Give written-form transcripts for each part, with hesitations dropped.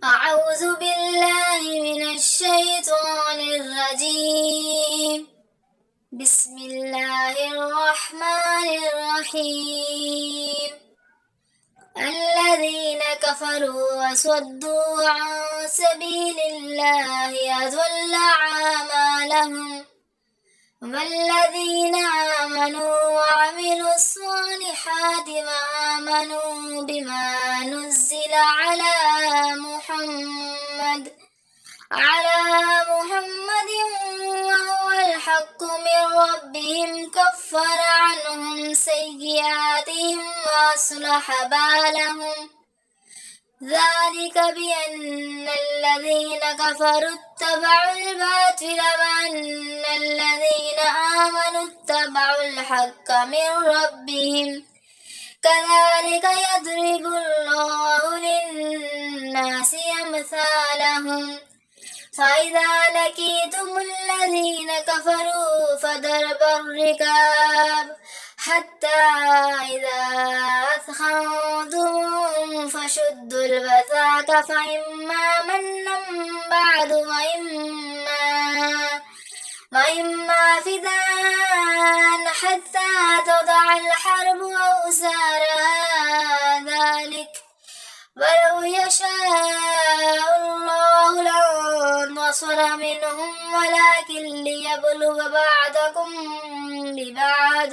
أعوذ بالله من الشيطان الرجيم. بسم الله الرحمن الرحيم. الذين كفروا وصدوا عن سبيل الله أضل أعمالهم والذين آمنوا وعملوا الصالحات وآمنوا بما نزل على محمد وهو الحق من ربهم كفر عنهم سيئاتهم وأصلح بالهم ذلك بأن الذين كفروا اتبعوا الباطل وأن الذين آمنوا اتبعوا الحق من ربهم كذلك يضرب الله للناس أمثالهم فإذا لقيتم الذين كفروا فضرب الركاب حتى إذا أثخنتموهم فشدوا الوثاق فإما منا بعد وإما فداء حتى تضع الحرب أوزارها ذلك ولو يشاء الله لانتصر منهم ولكن ليبلو بعضكم ببعض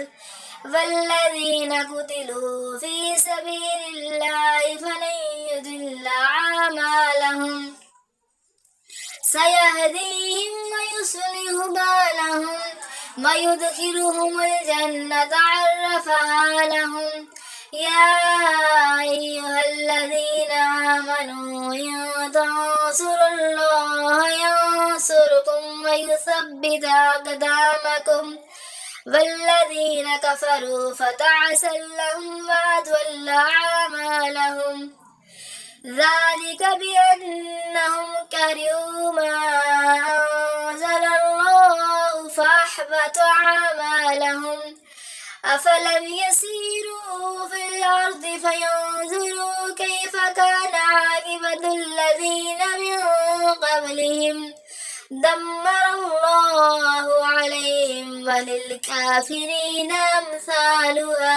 والذين قتلوا في سبيل الله فلن يضل أعمالهم سيهديهم ويصلح بالهم ويدخلهم الجنة عرفها لهم يا أيها الذين آمنوا إن تنصروا الله ينصركم ويثبت أقدامكم والذين كفروا فتعسا لهم وأضل أعمالهم ذلك بأنهم كرهوا ما أنزل الله فأحبط أعمالهم أفلم يسيروا في الأرض فينظروا كيف كان عاقبة الذين من قبلهم دمر الله عليهم وللكافرين أمثالها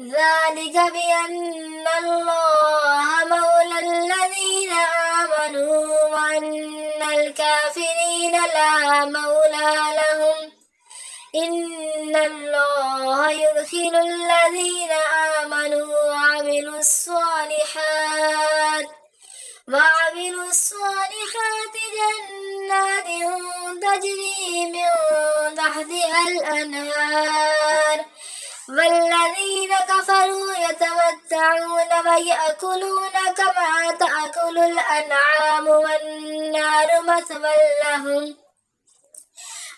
ذلك بأن الله مولى الذين آمنوا وأن الكافرين لا مولى لهم إن الله يدخل الذين آمنوا وعملوا الصالحات جنات تجري من تحتها الأنهار والذين كفروا يتمتعون ويأكلون كما تأكل الأنعام والنار مثوى لهم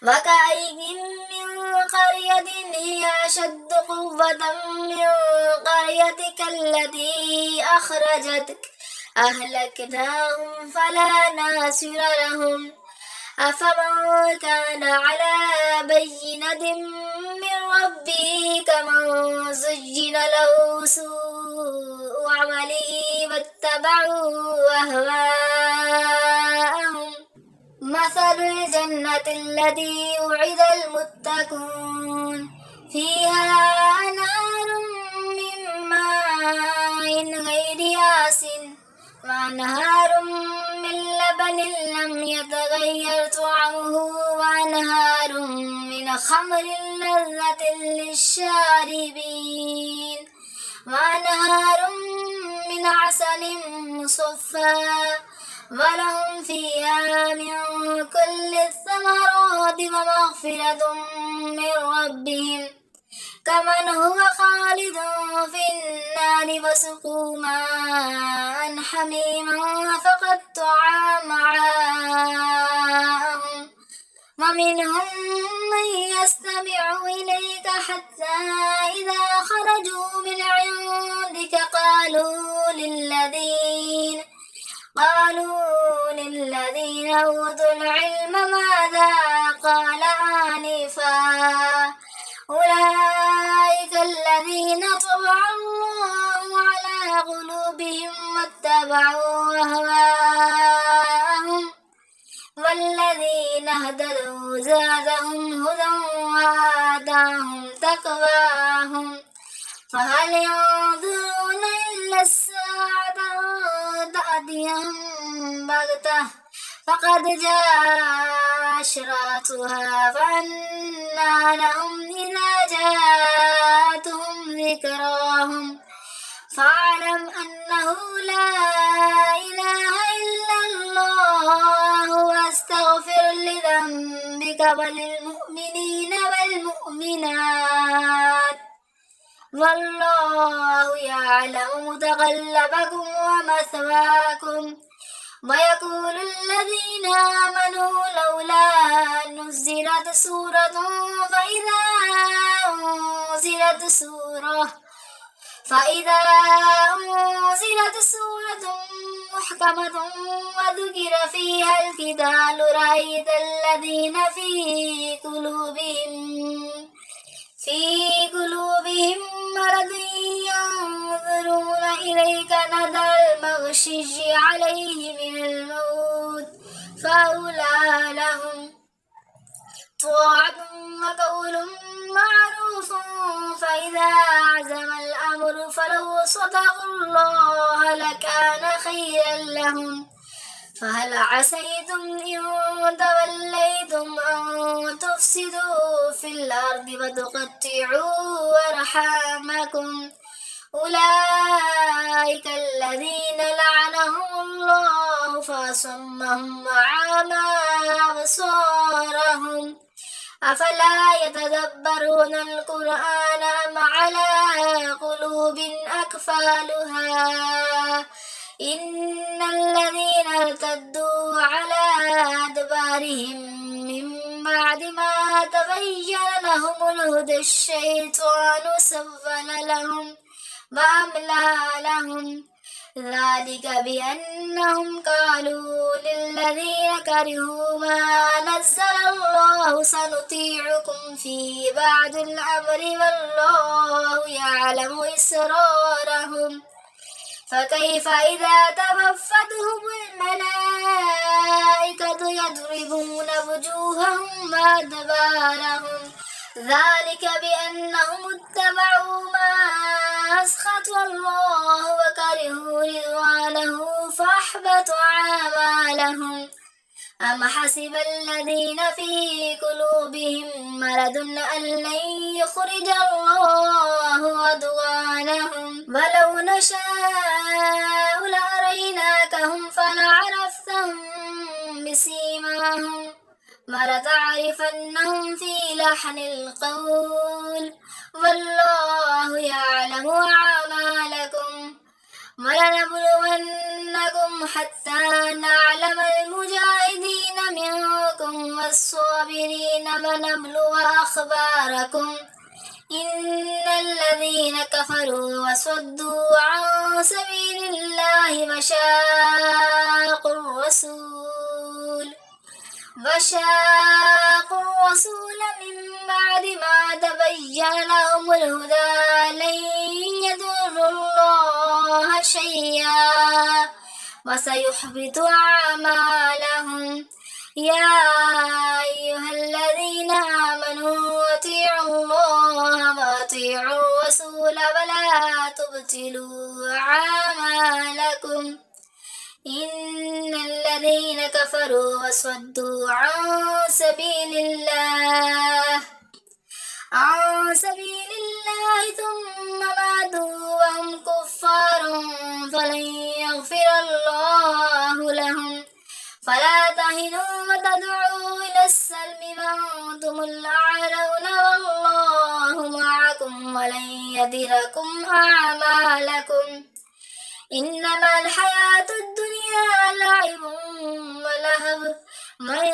وكأين من قرية هي أشد قوة من قريتك التي أخرجتك أهلكناهم فلا ناصر لهم أفمن كان على بينة من ربه كمن زين له سوء عمله واتبعوا أهواءهم مثل الجنة التي وعد المتقون فيها أنهار من ماء غير آسن وأنهار من لبن لم يتغير طعمه وأنهار من خمر لذة للشاربين وأنهار من عسل مصفى ولهم فيها من كل الثمرات ومغفرة من ربهم كمن هو خالد في النار وسقوا ماء حميما فقطع أمعاءهم ومنهم من يستمع إليك حتى إذا خرجوا من عندك قالوا للذين أوتوا العلم ماذا قال آنفا أولئك الذين طبع الله على قلوبهم قلوبهم واتبعوا أهواءهم والذين اهتدوا زادهم هدى وآتاهم تقواهم فهل ينظرون إلا الساعة أن تأتيهم بغتة فقد جاء أشراطها فأنى لهم إذا جاءتهم ذكراهم فاعلم أنه لا إله إلا الله واستغفر لذنبك وللمؤمنين والمؤمنات والله يعلم متقلبكم ومثواكم ويقول الذين آمنوا لولا نزلت سورة فإذا أنزلت سورة محكمة وذكر فيها القتال رأيت الذين في قلوبهم مرض ينظرون إليك نظر المغشي عليه من الموت فأولى لهم طاعة وقول معروف فإذا عزم الأمر فلو صدقوا الله لكان خيرا لهم فهل عسيتم إن توليتم أن تفسدوا في الأرض وتقطعوا أرحامكم أولئك الذين لعنهم الله فأصمهم وأعمى أبصارهم أفلا يتدبرون القرآن أم على قلوب أقفالها إن الذين ارتدوا على أدبارهم من بعد ما تبين لهم الهدى الشيطان سول لهم وأملى لهم ذلك بأنهم قالوا للذين كرهوا ما نزل الله سنطيعكم في بعض الأمر والله يعلم إسرارهم فكيف إذا توفتهم الملائكة يضربون وجوههم وأدبارهم ذلك بأنهم اتبعوا ما أسخط الله وكرهوا رضوانه فأحبط أعمالهم أم حسب الذين في قلوبهم مرض أن لن يخرج الله أضغانهم ولو نشاء لأريناكهم فلعرفتهم بسيماهم ولتعرفنهم في لحن القول والله يعلم أعمالكم ولنبلونكم حتى نعلم المجاهدين منكم والصابرين ونبلو أخباركم إن الذين كفروا وصدوا عن سبيل الله وشاقوا الرسول من بعد ما تبين لهم الهدى لن يضروا الله شيئا وسيحبط أعمالهم يا أيها الذين آمنوا أطيعوا الله وأطيعوا الرسول ولا تبطلوا أعمالكم إن الذين كفروا وصدوا عن سبيل الله ثم ماتوا وهم كفار فلن يغفر الله لهم فلا تهنوا وتدعوا إلى السلم وأنتم الأعلون والله معكم ولن يتركم أعمالكم إنما الحياة الدنيا لعب ولهو من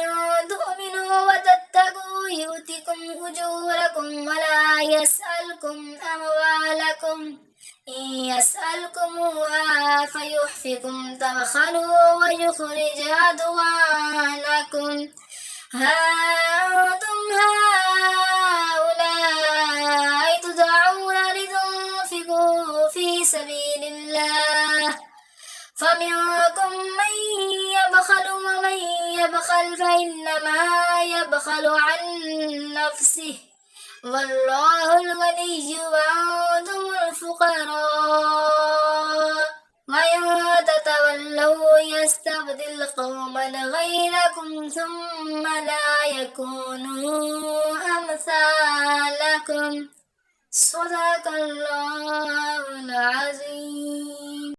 تؤمنوا وتتقوا يؤتكم أجوركم ولا يسألكم أموالكم إن يسألكموها فيحفكم تبخلوا ويخرج أضغانكم ها أنتم هؤلاء تدعون لتنفقوا في سبيل الله فمنكم من يبخل ومن يبخل فإنما يبخل عن نفسه والله الغني وأنتم الفقراء وإن تتولوا يستبدل قوما غيركم ثم لا يكونوا أمثالكم صدق الله العظيم.